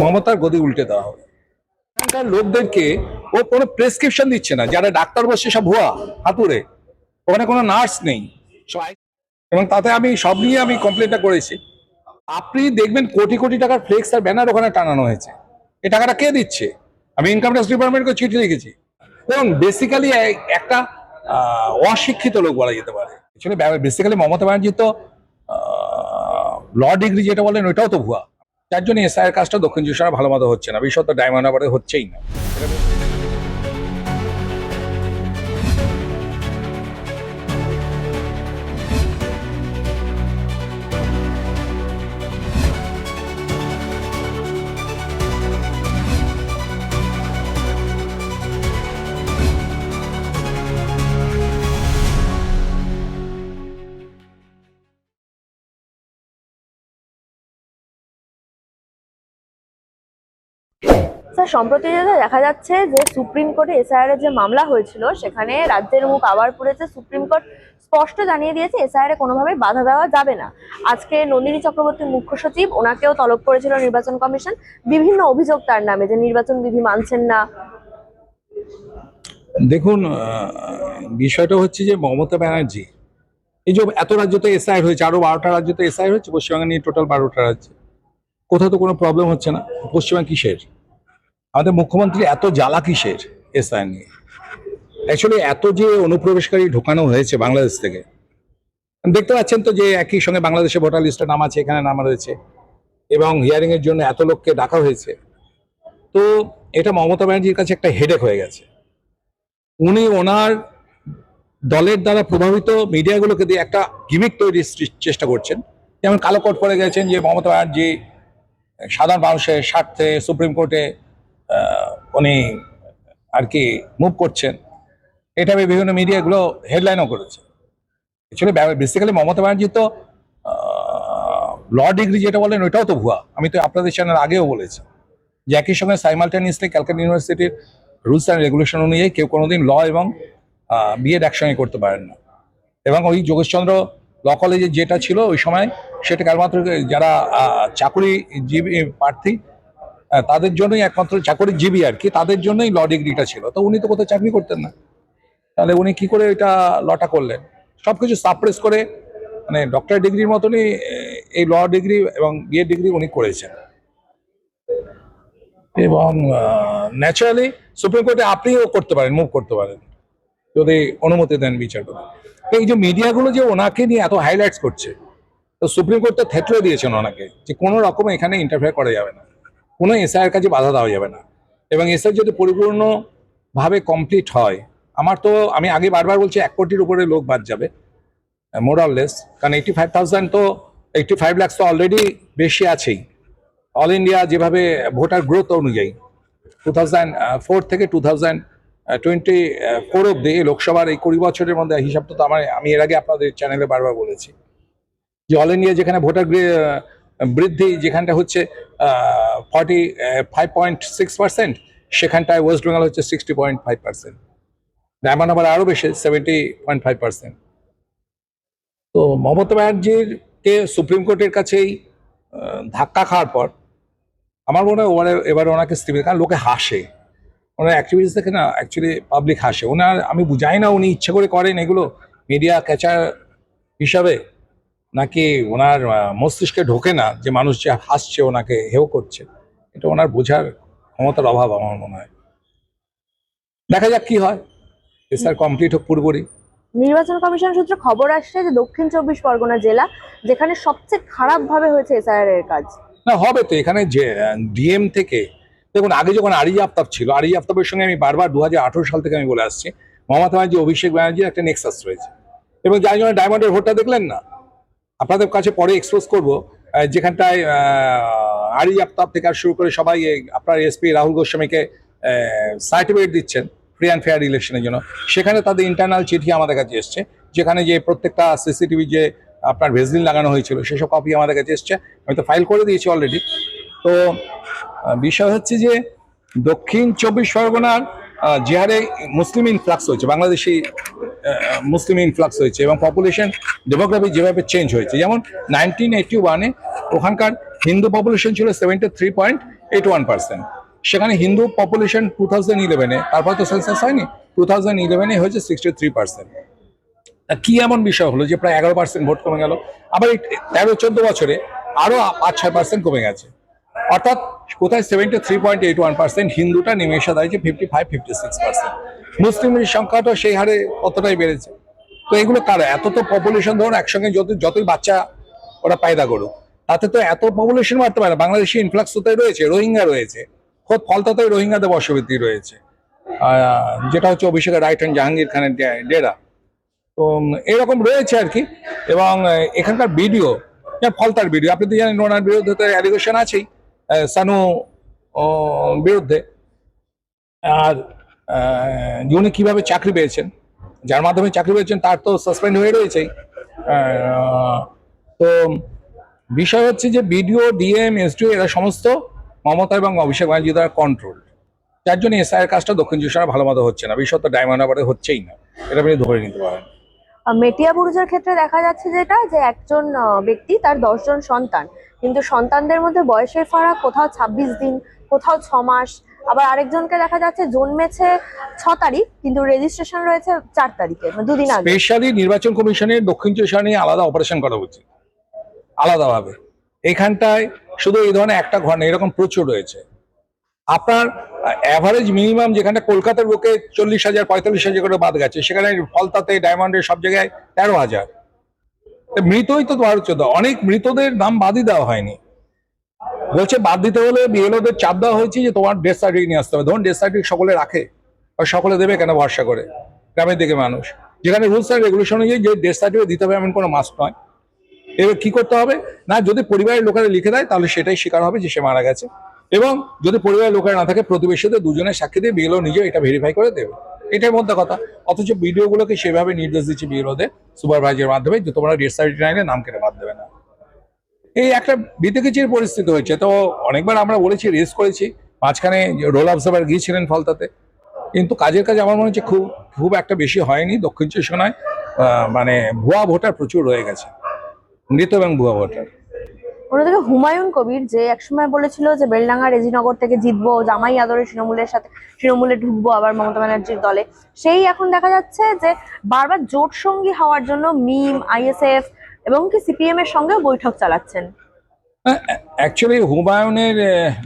মমতার গদি উল্টে দেওয়া হবে। এখানকার লোকদেরকে ও কোনো প্রেসক্রিপশন দিচ্ছে না, যারা ডাক্তার বসছে সব ভুয়া হাতুড়ে, ওখানে কোনো নার্স নেই এবং তাতে আমি সব নিয়ে আমি কমপ্লেনটা করেছি। আপনি দেখবেন কোটি কোটি টাকার ফ্লেক্স আর ব্যানার ওখানে টানানো হয়েছে। এই টাকাটা কে দিচ্ছে? আমি ইনকাম ট্যাক্স ডিপার্টমেন্টকে চিঠি লিখেছি। এবং বেসিক্যালি একটা অশিক্ষিত লোক বলা যেতে পারে। বেসিক্যালি মমতা ব্যানার্জি তো ল ডিগ্রি যেটা বলেন ওইটাও তো ভুয়া। যার জন্য এসআইয়ের কাজটা দক্ষিণ চব্বিশ পরগনায় ভালো মতো হচ্ছে না, বিশেষত ডায়মন্ড হারবারে হচ্ছেই না। স্যার, সম্প্রতি যেটা দেখা যাচ্ছে যে সুপ্রিম কোর্টে এসআইআর এর যে মামলা হয়েছিল সেখানে রাজ্যের মুখ আবার পুড়েছে। সুপ্রিম কোর্ট স্পষ্ট জানিয়ে দিয়েছে এসআইআর এ কোনোভাবেই বাধা দেওয়া যাবে না। আজকে নন্দিনী চক্রবর্তী মুখ্য সচিব, ওনাকেও তলব করেছিল নির্বাচন কমিশন, বিভিন্ন অভিযোগ তার নামে যে নির্বাচন বিধি মানছেন না। দেখুন, বিষয়টা হচ্ছে যে মমতা ব্যানার্জি এই যে এত রাজ্যতে এসআইআর হয়েছে, আরো 12টা রাজ্যতে এসআইআর হয়েছে, পশ্চিমবঙ্গে নিয়ে টোটাল 12টা রাজ্যে, কোথাও তো কোনো প্রবলেম হচ্ছে না। পশ্চিমবঙ্গ কিসের? আমাদের মুখ্যমন্ত্রী এত জ্বালা কিসের এসআইআর নিয়ে? অ্যাকচুয়ালি এত যে অনুপ্রবেশকারী ঢোকানো হয়েছে বাংলাদেশ থেকে, দেখতে পাচ্ছেন তো যে একই সঙ্গে বাংলাদেশে ভোটার লিস্টে নাম আছে, এখানে নাম রয়েছে, এবং হিয়ারিং এর জন্য এত লোককে ডাকা হয়েছে। তো এটা মমতা ব্যানার্জির কাছে একটা হেডেক হয়ে গেছে। উনি ওনার দলের দ্বারা প্রভাবিত মিডিয়াগুলোকে দিয়ে একটা গিমিক তৈরির চেষ্টা করছেন। যেমন কালো কোট পরে গেছেন যে মমতা ব্যানার্জি সাধারণ মানুষের স্বার্থে সুপ্রিম কোর্টে উনি আর কি মুভ করছেন। এটা আমি বিভিন্ন মিডিয়াগুলো হেডলাইনও করেছে। অ্যাকচুয়ালি বেসিক্যালি মমতা ব্যানার্জি তো ল ডিগ্রি যেটা বলেন ওইটাও তো ভুয়া। আমি তো আপনাদের চ্যানেল আগেও বলেছি যে একই সঙ্গে সাইমালটেনিয়াসলি ক্যালকাটা ইউনিভার্সিটির রুলস অ্যান্ড রেগুলেশন অনুযায়ী কেউ কোনোদিন ল এবং বিএড একসঙ্গে করতে পারেন না। এবং ওই যোগেশচন্দ্র ল কলেজে যেটা ছিল ওই সময়, সেটা কেবলমাত্র যারা চাকুরিজীবী প্রার্থী তাদের জন্যই, একমাত্র চাকরিজীবী আর কি, তাদের জন্যই ল ডিগ্রিটা ছিল। তো উনি তো কোথাও চাকরি করতেন না, তাহলে উনি কি করে এটা লটা করলেন? সবকিছু সাপ্রেস করে, মানে ডক্টর ডিগ্রির মতনই এই ল ডিগ্রি এবং বিএড ডিগ্রি উনি করেছেন। এবং ন্যাচারালি সুপ্রিম কোর্টে আপনিও করতে পারেন, মুভ করতে পারেন যদি অনুমতি দেন বিচারপতি। এই যে মিডিয়াগুলো যে ওনাকে নিয়ে এত হাইলাইটস করছে, তো সুপ্রিম কোর্ট তো থেতলে দিয়েছেন ওনাকে যে কোনো রকম এখানে ইন্টারফেয়ার করা যাবে না, কোনো এসআইয়ের কাছে বাধা দেওয়া যাবে না। এবং এসআই যদি পরিপূর্ণভাবে কমপ্লিট হয়, আমি আগে বারবার বলছি 1 কোটির উপরে লোক বাদ যাবে মোরাললেস, কারণ 85,000 তো 85 লাখ তো অলরেডি বেশি আছেই। অল ইন্ডিয়া যেভাবে ভোটার গ্রোথ অনুযায়ী 2004 থেকে 2024 অব্দি লোকসভার এই 20 বছরের মধ্যে হিসাবটা তো আমি এর আগে আপনাদের চ্যানেলে বারবার বলেছি যে অল ইন্ডিয়া যেখানে ভোটার বৃদ্ধি যেখানটা হচ্ছে 45.6%, সেখানটায় ওয়েস্ট বেঙ্গল হচ্ছে 60.5%, ডায়মন্ড হারবার আরো বেশি 70.5%। তো মমতা ব্যানার্জির কে সুপ্রিম কোর্টের কাছেই ধাক্কা খাওয়ার পর আমার মনে হয় এবারে ওনাকে স্থির, কারণ লোকে হাসে, ওনার অ্যাক্টিভিটিস দেখে না, অ্যাকচুয়ালি পাবলিক হাসে। ওনার আমি বুঝাই না উনি ইচ্ছে করে করেন এগুলো মিডিয়া ক্যাচার হিসাবে, নাকি ওনার মস্তিষ্কে ঢোকে না যে মানুষ যে হাসছে ওনাকে হেও করছে। এটা ওনার বোঝার ক্ষমতার অভাব আমার মনে হয়। দেখা যাক কি হয়, এসআর কমপ্লিট হোক পুরোপুরি। নির্বাচন কমিশন সূত্রে খবর আসছে যে দক্ষিণ চব্বিশ পরগনা জেলা যেখানে সবচেয়ে খারাপ ভাবে হয়েছে এসআইআর এর কাজ। না, হবে তো। এখানে যে ডিএম থেকে দেখুন, আগে যখন আরিজ আফতাব ছিল, আরিজ আফতাবের সঙ্গে আমি বারবার 2018 সাল থেকে আমি বলে আসছি মমতা ব্যানার্জি অভিষেক ব্যানার্জির একটা নেক্সাস রয়েছে। এবং যার জন্য ডায়মন্ডের ভোটটা দেখলেন না, আপনাদের কাছে পরে এক্সপোজ করবো, যেখানটায় আরিজ আফতাব থেকে শুরু করে সবাই আপনার এসপি রাহুল গোস্বামীকে সার্টিফিকেট দিচ্ছেন ফ্রি অ্যান্ড ফেয়ার ইলেকশনের জন্য, সেখানে তাদের ইন্টারনাল চিঠি আমাদের কাছে এসছে, যেখানে যে প্রত্যেকটা সিসিটিভি যে আপনার ভেজলিন লাগানো হয়েছিল সেসব কপি আমাদের কাছে এসছে। আমি তো ফাইল করে দিয়েছি অলরেডি। তো বিষয় হচ্ছে যে দক্ষিণ চব্বিশ পরগনার যে হারে মুসলিম ইনফ্লাক্স হয়েছে, বাংলাদেশি মুসলিম ইনফ্লাক্স হয়েছে, এবং পপুলেশন ডেমোগ্রাফি যেভাবে চেঞ্জ হয়েছে, যেমন 1981-এ ওখানকার হিন্দু পপুলেশন ছিল 73.81%। সেখানে হিন্দু পপুলেশন 2011-এ, তারপর তো সেন্সাস হয়নি, 2011-এ হয়েছে 63%। কি এমন বিষয় হলো যে প্রায় 11% ভোট কমে গেল? আবার এই 13-14 বছরে আরো 5-6% কমে গেছে। অর্থাৎ কোথায় 73.81% হিন্দুটা নেমে এসে দাঁড়িয়েছে 55-56%। মুসলিমের সংখ্যাটা সেই হারে কতটাই বেড়েছে। তো এগুলো কারো এত তো পপুলেশন, ধরুন একসঙ্গে যতই বাচ্চা ওরা পায়দা করুক, তাতে তো এত পপুলেশন বাড়তে পারে না। বাংলাদেশি ইনফ্লাক্স তো রয়েছে, রোহিঙ্গা রয়েছে, খোদ ফলতাতে রোহিঙ্গাদের বসতি রয়েছে, যেটা হচ্ছে অভিষেক রাইট হ্যান্ড জাহাঙ্গীর খানের ডেরা। তো এরকম রয়েছে আর কি। এবং এখানকার ভিডিও, ফলতার ভিডিও, আপনি তো জানেন ওনার বিরুদ্ধে তো অ্যালিগেশন আছেই, সানু বিরুদ্ধে। আর উনি কিভাবে চাকরি পেয়েছেন, যার মাধ্যমে চাকরি পেয়েছেন তার তো সাসপেন্ড হয়ে রয়েছেই। তো বিষয় হচ্ছে যে বিডিও, ডিএম, এসডিও এরা সমস্ত মমতা এবং অভিষেক ব্যানার্জি দ্বারা কন্ট্রোল, যার জন্য এসআইয়ের কাজটা দক্ষিণ চব্বিশ পরগনায় ভালো মতো হচ্ছে না। বিশেষত ডায়মন্ড হারবারে হচ্ছেই না, এটা আপনি ধরে নিতে পারেন। মেটিয়া বুরুজের ক্ষেত্রে দেখা যাচ্ছে যেটা, যে একজন ব্যক্তি তার 10 জন সন্তান, কিন্তু সন্তানদের মধ্যে বয়সের ফারাক, কোথাও 26 দিন, কোথাও 6 মাস। আবার আরেকজনকে দেখা যাচ্ছে জন্মেছে 6 তারিখ কিন্তু রেজিস্ট্রেশন রয়েছে 4 তারিখে, মানে 2 দিন আগে। স্পেশালি নির্বাচন কমিশনের দক্ষিণ চব্বিশ পরগনা নিয়ে আলাদা অপারেশন করা উচিত, আলাদাভাবে। এখানটায় শুধু এই ধরনের একটা ঘটনা, এরকম প্রচুর রয়েছে। আপনার অ্যাভারেজ মিনিমাম যেখানে কলকাতার বুকে 40,000 45,000 করে বাদ গেছে, সেখানে ফলতাতে, ডায়মন্ডে সব জায়গায় 13,000। মৃতই তো 12-14, অনেক মৃতদের নাম বাদই দেওয়া হয়নি। বলছে বাদ দিতে হলে বিএলওদের চাপ দেওয়া হয়েছে যে তোমার ডেথ সার্টিফিকেট নিয়ে আসতে হবে। ধরুন ডেথ সার্টিফিকেট সকলে রাখে, আর সকলে দেবে কেন ভরসা করে? গ্রামের দিকে মানুষ, যেখানে রুলস অ্যান্ড রেগুলেশন অনুযায়ী যে ডেথ সার্টিফিকেট দিতে হবে এমন কোনো মাস্ট নয়। এবার কি করতে হবে না, যদি পরিবারের লোকেরা লিখে দেয় তাহলে সেটাই স্বীকার হবে যে সে মারা গেছে। এবং যদি পরিবারের লোকেরা না থাকে, প্রতিবেশীদের দুজনের সাক্ষী দিয়ে বিএলও নিজে এটা ভেরিফাই করে দেবে, এটাই মধ্যে কথা। অথচ ভিডিওগুলোকে সেভাবে নির্দেশ দিচ্ছে বিএলওদের সুপারভাইজারের মাধ্যমে যে তোমরা ডেথ সার্টিফিকেট আইনে নাম কেটে বাদ দেবে না। এই একটা বিতর্কিত পরিস্থিতি হয়েছে। তো অনেকবার আমরা বলেছি, রেস করেছি, মাঝখানে রোল অবজার্ভার গিয়েছিলেন ফলতাতে, কিন্তু কাজের কাজ আমার মনে হচ্ছে খুব খুব একটা বেশি হয়নি। দক্ষিণ চব্বিশ পরগনায় মানে ভুয়া ভোটার প্রচুর রয়ে গেছে, মৃত এবং ভুয়া ভোটার। অন্যদিকে হুমায়ুন কবির, যে একসময় বলেছিল যে বেলডাঙ্গা রেজিনগর থেকে জিতবো, জামাই আদরে তৃণমূলের সাথে তৃণমূলে ঢুকবো আবার মমতা ব্যানার্জির দলে, সেই এখন দেখা যাচ্ছে যে বারবার জোট সঙ্গী হওয়ার জন্য মিম, আইএসএফ এবং কি সিপিএম এর সঙ্গেও বৈঠক চালাচ্ছেন। অ্যাকচুয়ালি হুমায়ুনের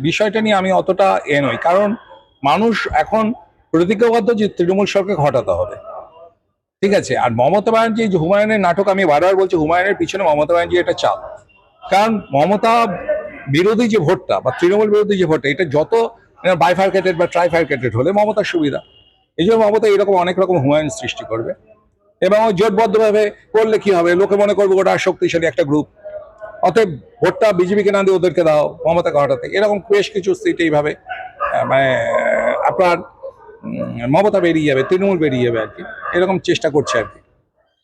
বিষয়টা নিয়ে আমি অতটা নই, কারণ মানুষ এখন প্রতিজ্ঞাবদ্ধ যে তৃণমূল সরকার হটাতে হবে, ঠিক আছে। আর মমতা ব্যানার্জি যে হুমায়ুনের নাটক, আমি বারবার বলছি হুমায়ুনের পিছনে মমতা ব্যানার্জি এটা চাল। কারণ মমতা বিরোধী যে ভোটটা বা তৃণমূল বিরোধী যে ভোটটা, এটা যত বাইফার্কেটেড বা ট্রাইফার্কেটেড হলে মমতার সুবিধা। এই জন্য মমতা এরকম অনেক রকম হুমায়ুন সৃষ্টি করবে, এবং জোটবদ্ধভাবে করলে কি হবে, লোকে মনে করবে ওটা শক্তিশালী একটা গ্রুপ, অতএব ভোটটা বিজেপিকে না দিয়ে ওদেরকে দাও, মমতাকে হটাতে। এরকম বেশ কিছু সিট এইভাবে মানে আপনার মমতা বেরিয়ে যাবে, তৃণমূল বেরিয়ে যাবে আর কি, এরকম চেষ্টা করছে আর কি।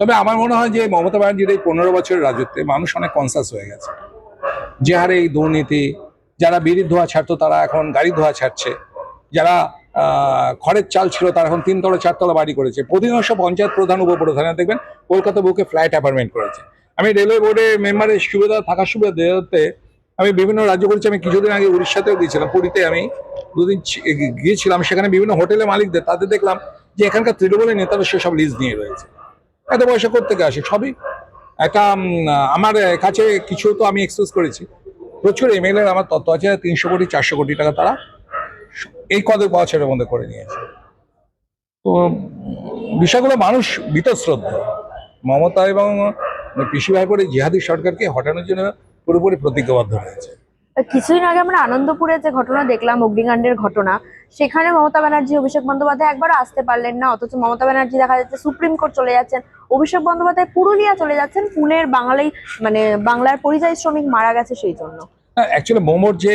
তবে আমার মনে হয় যে মমতা ব্যানার্জির এই 15 বছরের রাজত্বে মানুষ অনেক কনসাস হয়ে গেছে। যে হারে এই দুর্নীতি, যারা বিড়ির ধোঁয়া ছাড়তো তারা এখন গাড়ি ধোঁয়া ছাড়ছে, যারা খড়ের চাল ছিল তারা এখন 3 তলা 4 তলা বাড়ি করেছে, অধিকাংশ পঞ্চায়েত প্রধান উপপ্রধান দেখবেন কলকাতা বুকে ফ্ল্যাট অ্যাপার্টমেন্ট করেছে। আমি রেলওয়ে বোর্ডে মেম্বারের সুবিধা থাকার সুবিধাতে আমি বিভিন্ন রাজ্য করেছি। আমি কিছুদিন আগে উড়িষ্যাতেও গিয়েছিলাম, পুরীতে আমি 2 দিন গিয়েছিলাম। সেখানে বিভিন্ন হোটেলের মালিকদের, তাদের দেখলাম যে এখানকার তৃণমূলের নেতারা সেসব লিস্ট নিয়ে রয়েছে। এত পয়সা কোত্থেকে আসে? সবই একটা আমার কাছে কিছু তো আমি এক্সপ্রেস করেছি, প্রচুর এমএলএর আমার তথ্য আছে, 300 কোটি 400 কোটি টাকা তারা এই কয়েক বছরের মধ্যে করে নিয়েছে। তো বিষয়গুলো মানুষ বীতশ্রদ্ধ। মমতা এবং পিসি ভাইপোর এই জিহাদি সরকারকে হটানোর জন্য পুরোপুরি প্রতিজ্ঞাবদ্ধ রয়েছে। কিছুদিন আগে আমরা আনন্দপুরে যে ঘটনা দেখলাম, অগ্নিকাণ্ডের ঘটনা, সেখানে মমতা ব্যানার্জি, অভিষেক বন্দ্যোপাধ্যায় একবারও আসতে পারলেন না, অথচ মমতা ব্যানার্জি দেখা যাচ্ছে সুপ্রিম কোর্ট চলে যাচ্ছেন, অভিষেক বন্দ্যোপাধ্যায় পুরুলিয়া চলে যাচ্ছেন, পুনের বাঙালি মানে বাংলার পরিযায়ী শ্রমিক মারা গেছে সেই জন্য। অ্যাকচুয়ালি মোমোর যে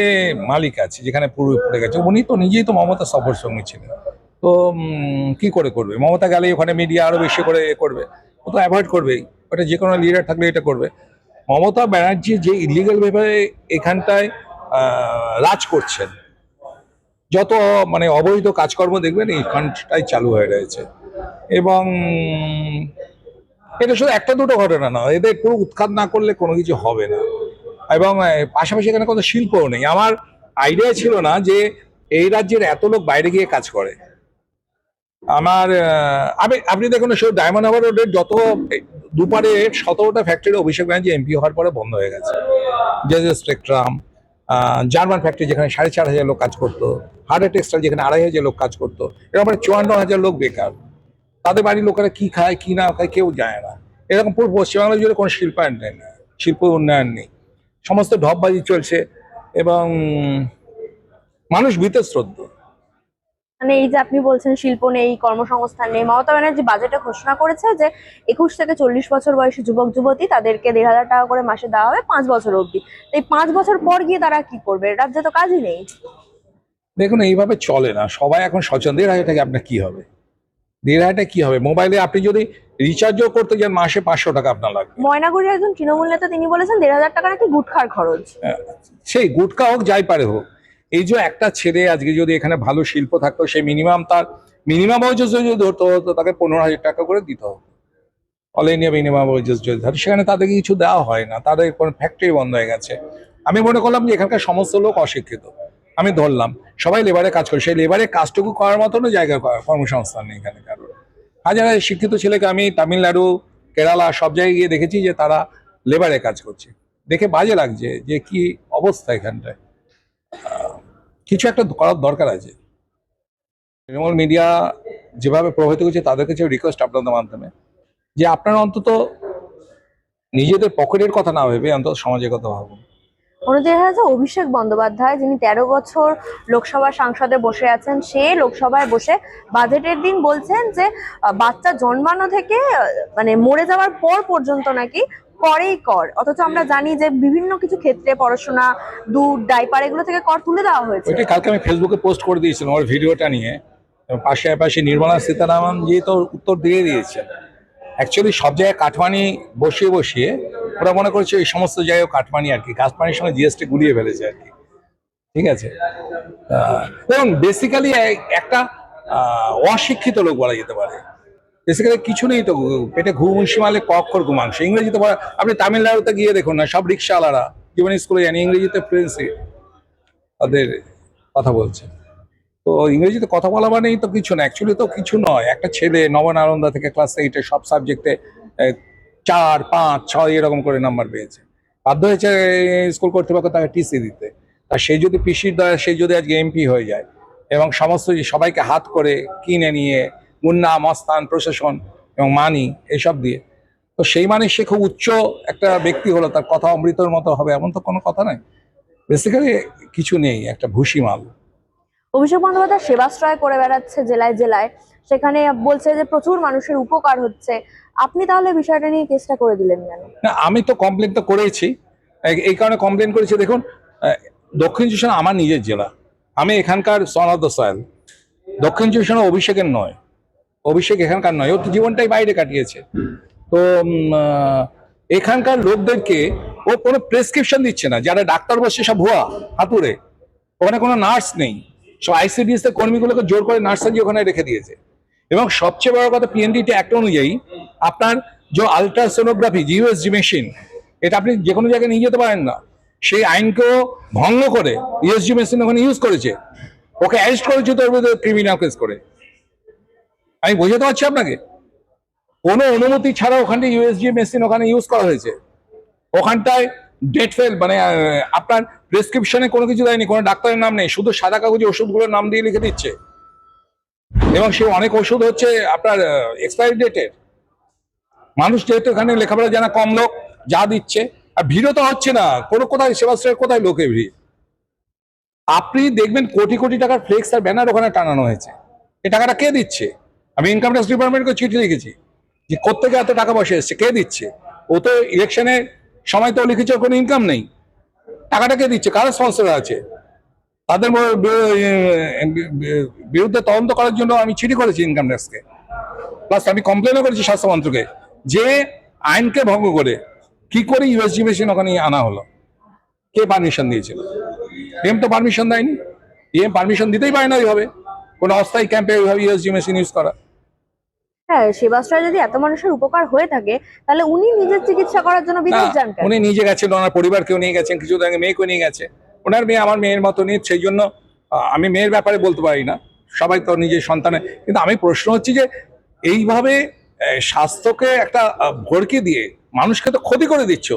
মালিক আছে, যেখানে পুরো পড়ে গেছে, উনি তো নিজেই তো মমতা সফর সঙ্গী ছিলেন। তো কি করে করবে? মমতা গেলে ওখানে মিডিয়া আরো বেশি করে করবে, ও তো অ্যাভয়েড করবেই। ওটা যে কোনো লিডার থাকলে এটা করবে। মমতা ব্যানার্জি যে ইলিগাল ভাবে এখানটায় রাজ করছেন, যত মানে অবৈধ কাজকর্ম দেখবেন এইখানটায় চালু হয়ে রয়েছে। এবং এটা শুধু একটা দুটো ঘটনা না, এদের পুরো উৎখাত না করলে কোনো কিছু হবে না। এবং পাশাপাশি এখানে কোনো শিল্পও নেই। আমার আইডিয়া ছিল না যে এই রাজ্যের এত লোক বাইরে গিয়ে কাজ করে। আমার আপনি দেখুন শুধু ডায়মন্ড হারবার রোডের যত দুপারে 17টা ফ্যাক্টরি অভিষেক ব্যানার্জি এমপি হওয়ার পরে বন্ধ হয়ে গেছে। যে স্পেকট্রাম, জার্মান ফ্যাক্টরি যেখানে 4,500 লোক কাজ করতো, হার্ডওয়্যার টেক্সটাইল যেখানে 2,500 লোক কাজ করতো, এরকম 54,000 লোক বেকার। তাদের বাড়ির লোকেরা কি খায় কি না খায় কেউ জানে না। এরকম পুরো পশ্চিমবাংলা জুড়ে কোনো শিল্পায়ন নেই, শিল্প উন্নয়ন নেই, সমস্ত ঢপবাজি চলছে এবং মানুষ ভীতশ্রদ্ধ। মানে এই যে আপনি বলছেন শিল্প নেই, কর্মসংস্থান নেই, মমতা ব্যানার্জি বাজেটে ঘোষণা করেছে যে 21 থেকে 40 বছর বয়সী যুবক যুবতী তাদেরকে 1,500 টাকা করে মাসে দেওয়া হবে 5 বছর অবধি। এই 5 বছর পর গিয়ে তারা কি করবে? রাজ্যে তো কাজই নেই। দেখুন এইভাবে চলে না, সবাই এখন সচেতন। 1,500 টাকা আপনার কি হবে? 1,500 টাকা কি হবে? মোবাইলে আপনি যদি রিচার্জও করতে যান মাসে 500 টাকা আপনার লাগবে। ময়নাগুড়ির একজন তৃণমূল নেতা তিনি বলেছেন 1,500 টাকা নাকি গুটখার খরচ। সেই গুটকা হোক যাই পারে হোক, এই যে একটা ছেলে আজকে যদি এখানে ভালো শিল্প থাকতো, সেই মিনিমাম ওয়েজেস যদি ধরতে হতো তাকে 15,000 টাকা করে দিতে হতো। অল ইন্ডিয়া মিনিমাম ওয়েজেস যদি ধরে, সেখানে তাদেরকে কিছু দেওয়া হয় না, তাদের কোনো ফ্যাক্টরি বন্ধ হয়ে গেছে। আমি মনে করলাম যে এখানকার সমস্ত লোক অশিক্ষিত। আমি ধরলাম সবাই লেবারে কাজ করে, সেই লেবারে কাজটুকু করার মতনও জায়গা কর্মসংস্থান নেই এখানে কারোর। হাজার শিক্ষিত ছেলেকে আমি তামিলনাড়ু, কেরালা সব জায়গায় গিয়ে দেখেছি যে তারা লেবারে কাজ করছে। দেখে বাজে লাগছে যে কি অবস্থা এখানটায়। কিছু একটা করার দরকার আছে। তৃণমূল মিডিয়া যেভাবে প্রভাবিত করছে তাদের কাছে রিকোয়েস্ট আপনাদের মাধ্যমে যে আপনারা অন্তত নিজেদের পকেটের কথা না ভেবে অন্তত সমাজের কথা ভাবুন। অন্যদিকে দেখা যাচ্ছে অভিষেক বন্দ্যোপাধ্যায়, যিনি 13 বছর লোকসভার সাংসদে বসে আছেন, সে লোকসভায় বসে বাজেটের দিন বলছেন যে বাচ্চা জন্মানো থেকে মানে মরে যাওয়ার পর পর্যন্ত নাকি করেই কর। অথচ আমরা জানি যে বিভিন্ন কিছু ক্ষেত্রে পড়াশোনা, দুধ, ডাইপার এগুলো থেকে কর তুলে দেওয়া হয়েছে। ওইটাই কালকে আমি ফেসবুকে পোস্ট করে দিয়েছিলাম ওর ভিডিওটা নিয়ে। এবং পাশে নির্মলা সীতারামন জি তো উত্তর দিয়ে দিয়েছেন। অ্যাকচুয়ালি সব জায়গায় কাটমানি বসিয়ে বসিয়ে ওরা মনে করছে এই সমস্ত জায়গায় কাটমানি আর কি, কাটমানির সঙ্গে জিএসটি গুলিয়ে ফেলেছে আর কি। ঠিক আছে, দেখুন বেসিক্যালি একটা অশিক্ষিত লোক বলা যেতে পারে। বেসিক্যালি কিছু নেই তো, পেটে ঘুম শিমালে ক অক্ষর ঘুমাংশ। ইংরেজিতে আপনি তামিলনাড়ুতে গিয়ে দেখুন না, সব রিক্সাওয়ালারা জীবন স্কুলে জানি ইংরেজিতে ফ্লুয়েন্সি তাদের কথা বলছে। তো ইংরেজিতে কথা বলা মানেই তো কিছু না, অ্যাকচুয়ালি তো কিছু নয়। একটা ছেলে নবনালন্দা থেকে ক্লাস 8-এ সব সাবজেক্টে 4, 5, 6 এরকম করে নাম্বার পেয়েছে, বাধ্য হয়েছে স্কুল কর্তৃপক্ষ তাকে টিসি দিতে। আর সে যদি পিসির দ্বারা সে যদি আজকে এমপি হয়ে যায় এবং সমস্ত সবাইকে হাত করে কিনে নিয়ে মুন্না মস্তান প্রশাসন এবং মানি এইসব দিয়ে, তো সেই মানে সে খুব উচ্চ একটা ব্যক্তি হলো, তার কথা অমৃতর মতো হবে এমন তো কোনো কথা নাই। বেসিক্যালি কিছু নেই, একটা ভুসি মাল। অভিষেক বন্দ্যোপাধ্যায় সেবাশ্রয় করে বেড়াচ্ছে জেলায় জেলায়, সেখানে বলছে যে প্রচুর মানুষের উপকার হচ্ছে। আপনি তাহলে বিষয়টা নিয়ে চেষ্টা করে দিলেন কেন? না, আমি তো কমপ্লেন তো করেছি। এই কারণে কমপ্লেন করেছি, দেখুন দক্ষিণ চব্বিশ পরগনা আমার নিজের জেলা, আমি এখানকার সন অফ দ্য সয়েল। দক্ষিণ চব্বিশ পরগনা অভিষেকের নয়, অভিষেক এখানকার নয়, ও তো জীবনটাই বাইরে কাটিয়েছে। তো এখানকার লোকদেরকে ও কোনো প্রেসক্রিপশন দিচ্ছে না। যারা ডাক্তার বসছে সব ভুয়া হাতুড়ে, ওখানে কোনো নার্স নেই, সব আইসিডিএস এর কর্মীগুলোকে জোর করে নার্স সাজিয়ে ওখানে রেখে দিয়েছে। এবং সবচেয়ে বড় কথা, পিএনডিটি অ্যাক্ট অনুযায়ী আপনার যে আলট্রাসোনোগ্রাফি জিওএসজি মেশিন, এটা আপনি যে কোনো জায়গায় নিয়ে যেতে পারেন না। সেই আইনকেও ভঙ্গ করে ইউএসজি মেশিন ওখানে ইউজ করেছে, ওকে অ্যারেস্ট করেছে তোর বিরুদ্ধে ক্রিমিনাল কেস করে। আমি বোঝাতে পারছি আপনাকে, কোনো অনুমতি ছাড়া ওখানে ইউএসজি মেশিন ওখানে ইউজ করা হয়েছে। ওখানটায় ডেট ফেল মানে আপনার প্রেসক্রিপশনে কোনো কিছু দেয়নি, কোনো ডাক্তারের নাম নেই, শুধু সাদা কাগজে ওষুধগুলোর নাম দিয়ে লিখে দিচ্ছে। এবং সে অনেক ওষুধ হচ্ছে আপনার এক্সপায়ারি ডেটের। মানুষ যেহেতু এখানে লেখাপড়া জানা কম লোক, যা দিচ্ছে। আর ভিড়ও তো হচ্ছে না কোনো, কোথায় সেবাশ্রয়ের কোথায় লোকের ভিড়। আপনি দেখবেন কোটি কোটি টাকার ফ্লেক্স আর ব্যানার ওখানে টানানো হয়েছে। এই টাকাটা কে দিচ্ছে? আমি ইনকাম ট্যাক্স ডিপার্টমেন্টকে চিঠি লিখেছি যে কোত্থেকে এত টাকা বসে এসছে, কে দিচ্ছে। ও তো ইলেকশনের সময় তো লিখেছে কোনো ইনকাম নেই, টাকাটা কে দিচ্ছে, কারা স্পন্সর আছে। তাদের বিরুদ্ধে তদন্ত করার জন্য আমি চিঠি করেছি ইনকাম ট্যাক্সকে, প্লাস আমি কমপ্লেনও করেছি স্বাস্থ্য মন্ত্রকে যে আইনকে ভঙ্গ করে কি করে ইউএসজি মেশিন ওখানে আনা হলো, কে পারমিশন দিয়েছিল। পিএম তো পারমিশন দেয়নি, পিএম পারমিশন দিতেই পারে না ওইভাবে কোনো অস্থায়ী ক্যাম্পে ওইভাবে ইউএসজি মেশিন ইউজ করা। হ্যাঁ, সেবাশ্রয় যদি এত মানুষের উপকার হয়ে থাকে তাহলে উনি নিজের চিকিৎসা করার জন্য না, বিদেশ যান কেন? উনি নিজে গেছেন, ওনার পরিবারকেও নিয়ে গেছেন, কিছু আগে মেয়েকেও নিয়ে গেছে। ওনার মেয়ে আমার মেয়ের মতনই, সেই জন্য আমি মেয়ের ব্যাপারে বলতে পারি না, সবাই তো নিজের সন্তানের। কিন্তু আমি প্রশ্ন হচ্ছে যে এইভাবে স্বাস্থ্যকে একটা ভড়কে দিয়ে মানুষকে তো ক্ষতি করে দিচ্ছ।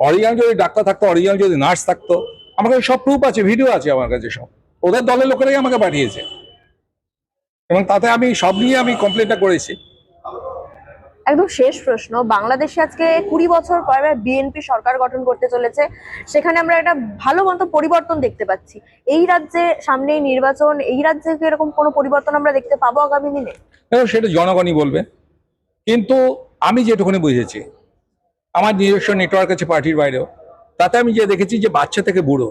অরিজিনাল যদি ডাক্তার থাকতো, অরিজিনাল যদি নার্স থাকতো, আমার কাছে সব প্রুফ আছে, ভিডিও আছে আমার কাছে সব, ওদের দলের লোকেরাই আমাকে পাঠিয়েছে, এবং তাতে আমি সব নিয়ে আমি কমপ্লেনটা করেছি। একদম শেষ প্রশ্ন, বাংলাদেশে আজকে 20 বছর পরে বিএনপি সরকার গঠন করতে চলেছে, সেখানে আমরা একটা ভালো মতো পরিবর্তন দেখতে পাচ্ছি। এই রাজ্যে সামনেই নির্বাচন, এই রাজ্যে কি এরকম কোনো পরিবর্তন আমরা দেখতে পাবো আগামী দিনে? এবং সেটা জনগণই বলবে। কিন্তু আমি যেটুকুনি বুঝেছি, আমার নিজস্ব নেটওয়ার্ক আছে পার্টির বাইরেও, তাতে আমি যে দেখেছি যে বাচ্চা থেকে বুড়ো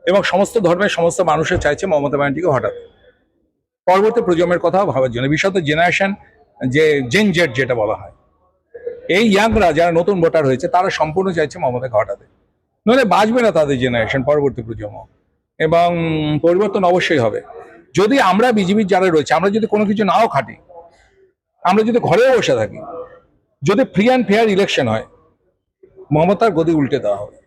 এবং সমস্ত ধর্মের সমস্ত মানুষের চাইছে মমতা ব্যানার্জিকে হঠাৎ পরবর্তী প্রজন্মের কথা ভাবার জন্য, বিশেষত জেনারেশন, যে জেন জেড যেটা বলা হয়, এই ইয়াংরা যারা নতুন ভোটার হয়েছে তারা সম্পূর্ণ চাইছে মমতাকে হঠাতে, নইলে বাঁচবে না তাদের জেনারেশন, পরবর্তী প্রজন্ম। এবং পরিবর্তন অবশ্যই হবে যদি আমরা বিজেপির যারা রয়েছে, আমরা যদি কোনো কিছু নাও খাটি, আমরা যদি ঘরেও বসে থাকি, যদি ফ্রি অ্যান্ড ফেয়ার ইলেকশন হয়, মমতার গদি উল্টে দেওয়া হবে,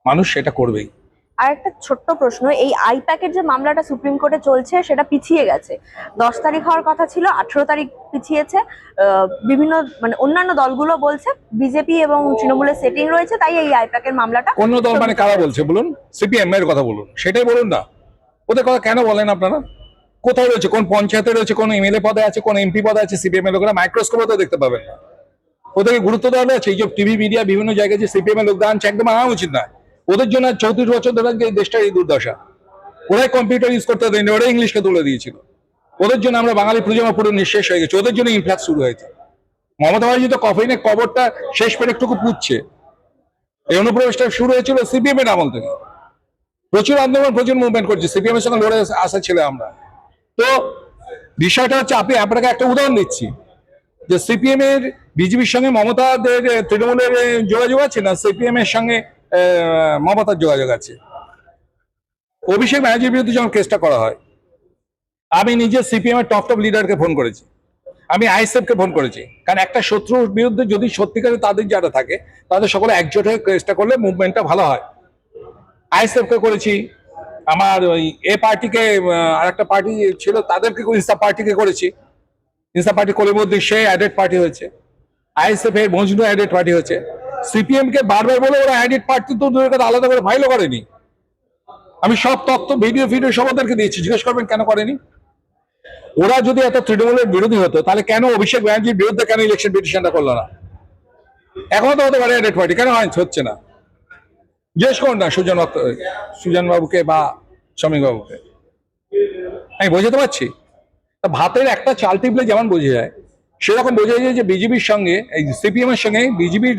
মানুষ সেটা করবেই। আর একটা ছোট্ট প্রশ্ন, এই আইপ্যাকের যে মামলাটা সুপ্রিম কোর্টে চলছে সেটা পিছিয়ে গেছে, 10 তারিখ হওয়ার কথা ছিল, 18 তারিখ পিছিয়েছে। বিভিন্ন মানে অন্যান্য দলগুলো বলছে বিজেপি এবং তৃণমূলের সেটিং রয়েছে, তাই এই আইপ্যাকের মামলাটা। অন্য দল মানে কারা বলছে বলুন? সিপিএম এর কথা বলুন, সেটাই বলুন না। ওদের কথা কেন বলেন আপনারা? কোথায় রয়েছে, কোন পঞ্চায়েতে রয়েছে, কোন এমএলএ পদে আছে, কোন এমপি পদে আছে সিপিএম এর লোকেরা? মাইক্রোস্কোপে তো দেখতে পাবেন না। ওদেরকে গুরুত্ব দেওয়া আছে? এই যে টিভি মিডিয়া বিভিন্ন জায়গায় যে সিপিএম এর লোকদান একদম আনা উচিত না। ওদের জন্য 34 বছর ধরে আজকে এই দেশটার এই দুর্দশা। ওরাই কম্পিউটার ইউজ করতে দেয়নি, ওরাই ইংলিশকে তুলে দিয়েছিল। ওদের জন্য আমরা বাঙালি প্রজন্ম পুরো নিঃশেষ হয়ে গেছে, ওদের জন্য ইনফ্লাক্স শুরু হয়েছে। মমতা ব্যানার্জি তো কফিনের কবরটা শেষ পেরেকটুকু পুচ্ছে। এই অনুপ্রবেশটা শুরু হয়েছিল সিপিএম এর আমল থেকে। প্রচুর আন্দোলন, প্রচুর মুভমেন্ট করছে, সিপিএম এর সঙ্গে লড়ে আসা ছিল আমরা। তো বিষয়টা হচ্ছে, আপনাকে একটা উদাহরণ দিচ্ছি, যে সিপিএম এর বিজেপির সঙ্গে মমতাদের তৃণমূলের যোগাযোগ আছে না সিপিএম এর সঙ্গে মমতার যোগাযোগ আছে। অভিষেক ব্যানার্জির বিরুদ্ধে যখন কেসটা করা হয়, আমি নিজে সিপিএম এর টপ লিডারকে ফোন করেছি, আমি আইএসএফ কে ফোন করেছি, কারণ একটা শত্রুর বিরুদ্ধে যদি সত্যিকারে তাদের যারা থাকে তাদের সকলে একজোট হয়ে কেসটা করলে মুভমেন্টটা ভালো হয়। আইএসএফ কে করেছি, আমার ওই এ পার্টিকে, আর একটা পার্টি ছিল তাদেরকে, ইনসাফ পার্টিকে করেছি। ইনসাফ পার্টি কলিমুদ্দিন সে অ্যাডেড পার্টি হয়েছে, আইএসএফ এর মজনু অ্যাডেড পার্টি হয়েছে। সিপিএম কে বারবার বলে ওরা অ্যাডেড পার্টি তো দূরের কথা, আলাদা করে ফাইলও করেনি। আমি সব তথ্য ভিডিও সব ওদেরকে দিয়েছি, জিজ্ঞেস করবেন কেন করেনি। ওরা যদি এত তৃণমূলের বিরোধী হতো তাহলে কেন অভিষেক ব্যানার্জির বিরুদ্ধে কেন ইলেকশন পিটিশনটা করলো না? এখনো তো হতে পারে অ্যাডেড পার্টি, কেন হচ্ছে না? জিজ্ঞেস করুন না সুজন বাবুকে বা শ্রমিক বাবুকে। আমি বোঝাতে পারছি? ভাতের একটা চাল টিপলে যেমন বোঝা যায়, সেরকম বোঝা যায় যে বিজেপির সঙ্গে, এই সিপিএম এর সঙ্গে বিজেপির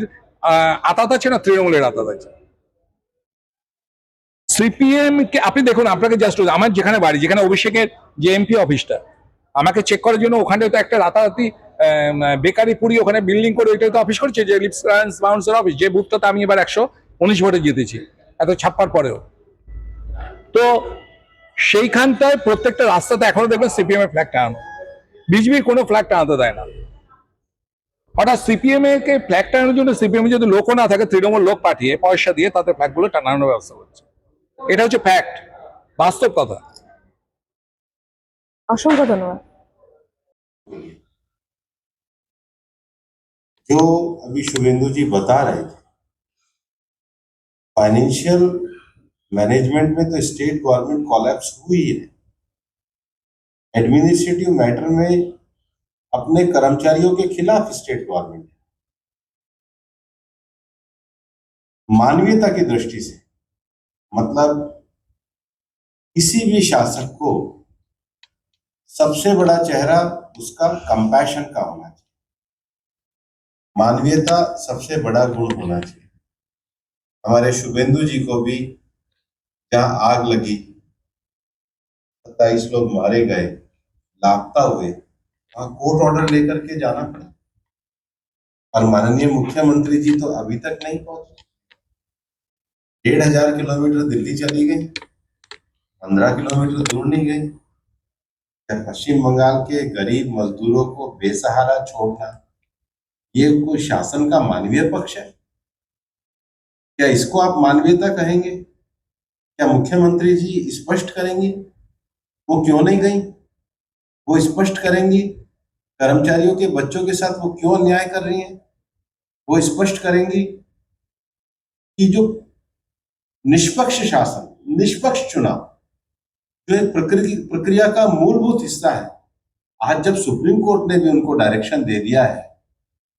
আতাত আছে না তৃণমূলের আতাত আছে। সিপিএম কে আপনি দেখুন, আপনাকে জাস্ট আমার যেখানে বাড়ি, যেখানে অভিষেকের যে এমপি অফিসটা, আমাকে চেক করার জন্য ওখানে তো একটা রাতারাতি বেকারি পুরি ওখানে বিল্ডিং করে ওইটাই তো অফিস করছে, যে লিপস বাউন্সের অফিস, যে বুথটাতে আমি এবার 119 ভোটে জিতেছি, এত ছাপ্পার পরেও। তো সেইখানটায় প্রত্যেকটা রাস্তাতে এখনো দেখবেন সিপিএম এর ফ্ল্যাগ টানানো, বিজেপির কোনো ফ্ল্যাগ টানাতে দেয় না। হঠাৎ সিপিএম কে ফ্ল্যাগ টানানোর জন্য সিপিএম যদি লোকও না থাকে, তৃণমূল লোক পাঠিয়ে পয়সা দিয়ে তাদের ফ্ল্যাগ গুলো টানানোর ব্যবস্থা করছে। এটা হচ্ছে ফ্যাক্ট, বাস্তব কথা। অসংখ্য ধন্যবাদ। जो अभी शुभेंदु जी बता रहे थे, फाइनेंशियल मैनेजमेंट में तो स्टेट गवर्नमेंट कोलैप्स हुई है। एडमिनिस्ट्रेटिव मैटर में अपने कर्मचारियों के खिलाफ स्टेट गवर्नमेंट, मानवीयता की दृष्टि से, मतलब किसी भी शासक को सबसे बड़ा चेहरा उसका कंपैशन का होना चाहिए, मानवीयता सबसे बड़ा गुण होना चाहिए। हमारे शुभेंदु जी को भी जहां आग लगी, 27 लोग मारे गए, लापता हुए, वहां कोर्ट ऑर्डर लेकर के जाना पड़ा, और माननीय मुख्यमंत्री जी तो अभी तक नहीं पहुंचे। 1,500 किलोमीटर दिल्ली चली गई, 15 किलोमीटर दूर नहीं गई। क्या पश्चिम बंगाल के गरीब मजदूरों को बेसहारा छोड़ना ये कोई शासन का मानवीय पक्ष है? क्या इसको आप मानवीयता कहेंगे? क्या मुख्यमंत्री जी स्पष्ट करेंगी वो क्यों नहीं गई? वो स्पष्ट करेंगी कर्मचारियों के बच्चों के साथ वो क्यों अन्याय कर रही हैं? वो स्पष्ट करेंगी कि जो निष्पक्ष शासन, निष्पक्ष चुनाव जो एक प्रक्रिया का मूलभूत हिस्सा है, आज जब सुप्रीम कोर्ट ने भी उनको डायरेक्शन दे दिया है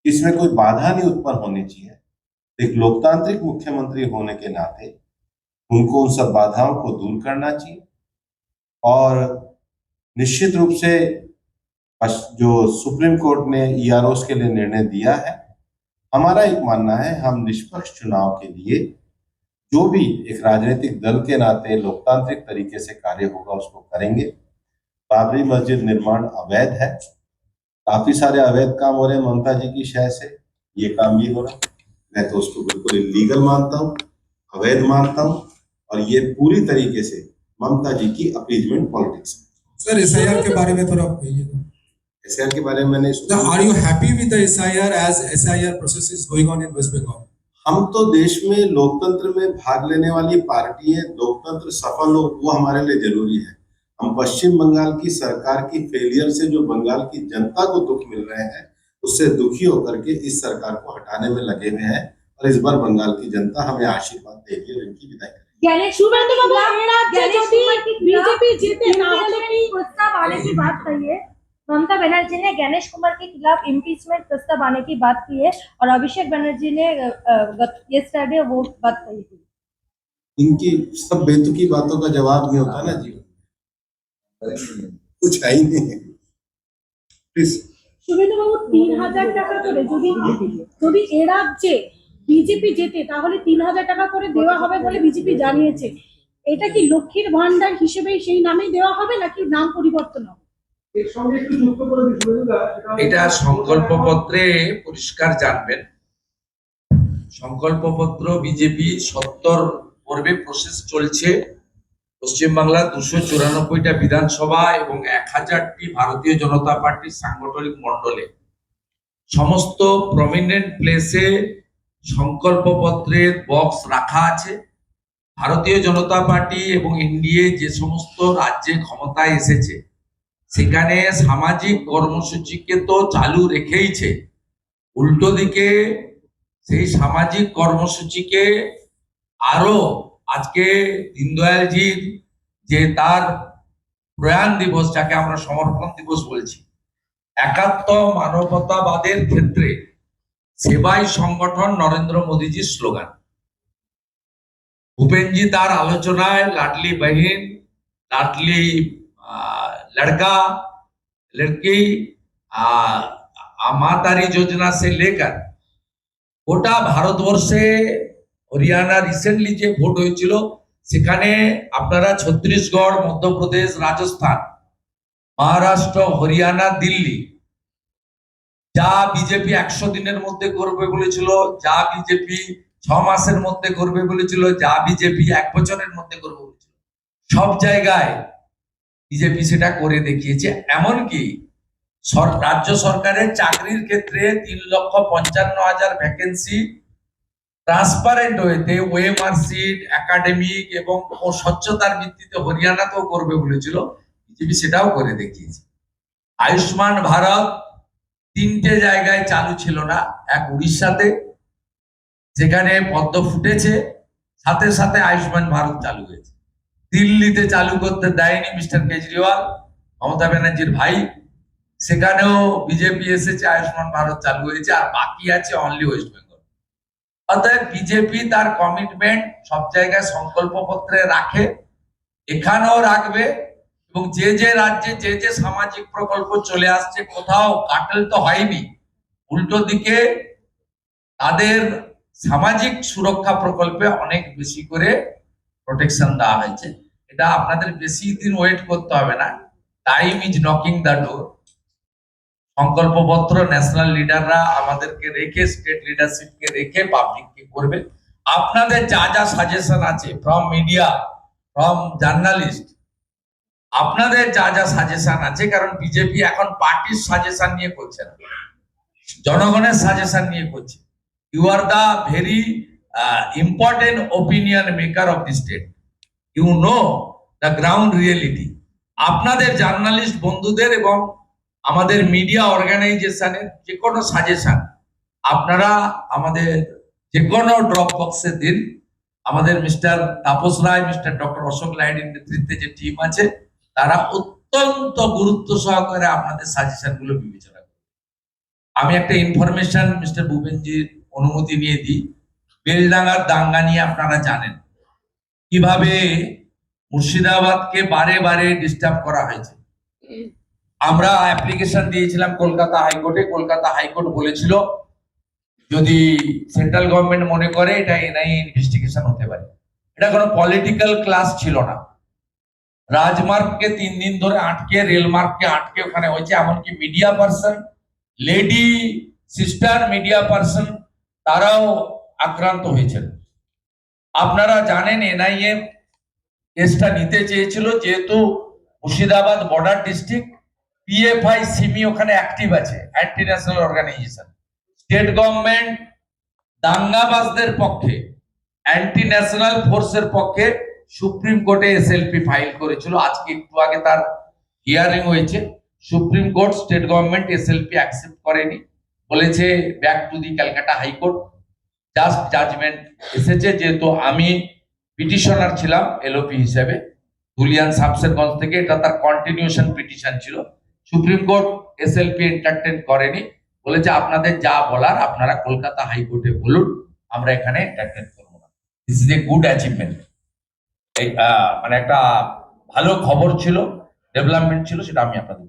कि इसमें कोई बाधा नहीं उत्पन्न होनी चाहिए, एक लोकतांत्रिक मुख्यमंत्री होने के नाते उनको उन सब बाधाओं को दूर करना चाहिए। और निश्चित रूप से जो सुप्रीम कोर्ट ने ईआरओस के लिए निर्णय दिया है, हमारा एक मानना है हम निष्पक्ष चुनाव के लिए जो भी एक राजनीतिक दल के नाते लोकतांत्रिक तरीके से कार्य होगा उसको करेंगे। बाबरी मस्जिद निर्माण अवैध है, काफी सारे अवैध काम हो रहे हैं ममता जी की शय से, ये काम भी हो रहा है। मैं तो उसको बिल्कुल इलीगल मानता हूँ, अवैध मानता हूँ, और ये पूरी तरीके से ममता जी की अपीजमेंट पॉलिटिक्स है। सर एसआईआर के बारे में थोड़ा कहिए। एसआईआर के बारे में मैंने are you happy with the SIR as SIR process is going on in West Bengal? हम तो देश में लोकतंत्र में भाग लेने वाली पार्टी है, लोकतंत्र सफल हो वो हमारे लिए जरूरी है। हम पश्चिम बंगाल की सरकार की फेलियर से जो बंगाल की जनता को दुख मिल रहे हैं उससे दुखी होकर के इस सरकार को हटाने में लगे हुए हैं, और इस बार बंगाल की जनता हमें आशीर्वाद देगी और इनकी विदाई करेगी। शुभेंदु बाबू बीजेपी जीते प्रस्ताव आने की बात कही है। ममता बनर्जी ने गणेश कुमार के खिलाफ इम्पीचमेंट प्रस्ताव आने की बात की है और अभिषेक बनर्जी ने यस्टरडे वो बात कही थी। इनकी सब बेतुकी बातों का जवाब नहीं होता ना जीवन में, कुछ है ही नहीं। प्लीज শুভেন্দু বাবু 3000 টাকা করে যদি এ রাজ্যে বিজেপি জেতে তাহলে 3000 টাকা করে দেওয়া হবে বলে বিজেপি জানিয়েছে। এটা কি লক্ষ্মীর ভান্ডার হিসেবে সেই নামেই দেওয়া হবে নাকি নাম পরিবর্তন হবে? এটা সংকল্পপত্রে পরিষ্কার জানবেন। সংকল্পপত্র বিজেপি 70 পর্বে প্রসেস চলছে। পশ্চিমবাংলা 294টা বিধানসভা এবং 1000টি ভারতীয় জনতা পার্টির সাংগঠনিক মণ্ডলে সমস্ত প্রমিনেন্ট প্লেসে সংকল্পপত্রের বক্স রাখা আছে। ভারতীয় জনতা পার্টি এবং এনডিএ যে সমস্ত রাজ্যে ক্ষমতায় এসেছে সেখানে সামাজিক কর্মসূচিকে তো চালু রেখেইছে, উল্টো দিকে সেই সামাজিক কর্মসূচিকে আরো আজকে দীনদয়ালজির যে তার প্রয়াণ দিবস, যাকে আমরা সমর্পণ দিবস বলছি, একাত্ম মানবতাবাদের ক্ষেত্রে সেবাই সংগঠন নরেন্দ্র মোদীজির স্লোগান। ভূপেনজি তার আলোচনায় লাডলি বহিন, লাডলি लड़का लड़की मातारी योजना से लेकर গোটা ভারতবর্ষে হরিয়ানা রিসেন্টলি যে ভোট হয়েছিল সেখানে আপনারা ছত্তিশগড়, মধ্যপ্রদেশ, রাজস্থান, মহারাষ্ট্র, হরিয়ানা, দিল্লি যা বিজেপি 100 দিনের মধ্যে করবে বলেছিল, যা বিজেপি 6 মাসের মধ্যে করবে বলেছিল, যা বিজেপি 1 বছরের মধ্যে করবে বলেছিল, সব জায়গায় বিজেপি সেটা করে দেখিয়েছে। এমনকি রাজ্য সরকারের চাকরির ক্ষেত্রে 3,55,000 ভ্যাকেন্সি ট্রান্সপারেন্ট ওয়েতে ওএমআর সিট, একাডেমিক এবং স্বচ্ছতার ভিত্তিতে হরিয়ানাতেও করবে বলেছিল, বিজেপি সেটাও করে দেখিয়েছে। আয়ুষ্মান ভারত 3টে জায়গায় চালু ছিল না, এক উড়িষ্যাতে, যেখানে পদ্ম ফুটেছে, সাথে সাথে আয়ুষ্মান ভারত চালু হয়েছে। দিল্লিতে চালু করতে দেয়নি মিস্টার কেজরিওয়াল, মমতা ব্যানার্জির ভাই, সেখানেও বিজেপি এসেছে, আয়ুষ্মান ভারত চালু হয়েছে, আর বাকি আছে অনলি ওয়েস্ট বেঙ্গল। অতএব বিজেপি তার কমিটমেন্ট সব জায়গায় সংকল্পপত্রে রাখে, এখানেও রাখবে, এবং যে যে রাজ্যে যে যে সামাজিক প্রকল্প চলে আসছে কোথাও কাটেল তো হয়নি, উল্টো দিকে তাদের সামাজিক সুরক্ষা প্রকল্পে অনেক বেশি করে প্রোটেকশন দেওয়া হয়েছে। এটা আপনাদের বেশি দিন ওয়েট করতে হবে না, time is knocking the door. সংকল্পপত্র ন্যাশনাল লিডাররা আমাদেরকে রেখে, স্টেট লিডারশিপকে রেখে পাবলিককে করবে। আপনাদের যা যা সাজেশন আছে ফ্রম মিডিয়া, ফ্রম জার্নালিস্ট, আপনাদের যা যা সাজেশন আছে, কারণ বিজেপি এখন পার্টির সাজেশন নিয়ে করছে না, জনগণের সাজেশন নিয়ে করছে। You are the very important opinion maker of the state, you know the ground reality. আপনাদের জার্নালিস্ট বন্ধুদের এবং আমাদের মিডিয়া অর্গানাইজেশনের যে কোনো সাজেশন আপনারা আমাদের যে কোনো ড্রপ বক্সে দিন। আমাদের mister Tapas Roy, mister doctor Ashok লাহিড়ীর নেতৃত্বে যে টিম আছে তারা অত্যন্ত গুরুত্ব সহকারে আপনাদের সাজেশন গুলো বিবেচনা করে। আমি একটা ইনফরমেশন মিস্টার ভূপেনজির অনুমতি নিয়ে দিই। বেলডাঙ্গার দাঙ্গা নিয়ে আপনারা জানেন কিভাবে মুর্শিদাবাদকে বারে বারে ডিস্টার্ব করা হয়েছে। আমরা অ্যাপ্লিকেশন দিয়েছিলাম কলকাতা হাইকোর্টে। কলকাতা হাইকোর্ট বলেছিল যদি সেন্ট্রাল গভর্নমেন্ট মনে করে এটা এনআইএ ইনভেস্টিগেশন হতে পারে। এটা কোনো পলিটিক্যাল ক্লাস ছিল না। রাজমার্গকে 3 দিন ধরে আটকে, রেল মার্গকে আটকে ওখানে হয়েছে। এমনকি media person, lady sister media person তারাও আক্রান্ত হয়েছিল। আপনারা জানেন এনআইএ কেসটা নিতে চেয়েছিল, যেহেতু Murshidabad border district, PFI SIMI ওখানে অ্যাক্টিভ আছে, anti national organisation. State government দাঙ্গাবাজদের পক্ষে, অ্যান্টি ন্যাশনাল ফোর্সের পক্ষে সুপ্রিম কোর্টে এসএলপি ফাইল করেছিল। আজকে একটু আগে তার হিয়ারিং হয়েছে। Supreme Court state government SLP accept করেনি, বলেছে back to the Calcutta High Court. Just judgement এসেছে। যেহেতু আমি পিটিশনার ছিলাম এলওপি হিসেবে ধুলিয়ান সাবসেরগঞ্জ থেকে, এটা তার কন্টিনিউশন পিটিশন ছিল। সুপ্রিম কোর্ট এসএলপি এন্টারটেইন করেনি, বলেছে আপনাদের যা বলার আপনারা কলকাতা হাইকোর্টে বলুন, আমরা এখানে এন্টারটেইন করবো না। This is a good achievement. এই মানে একটা ভালো খবর ছিল, ডেভেলপমেন্ট ছিল, সেটা আমি আপনাদের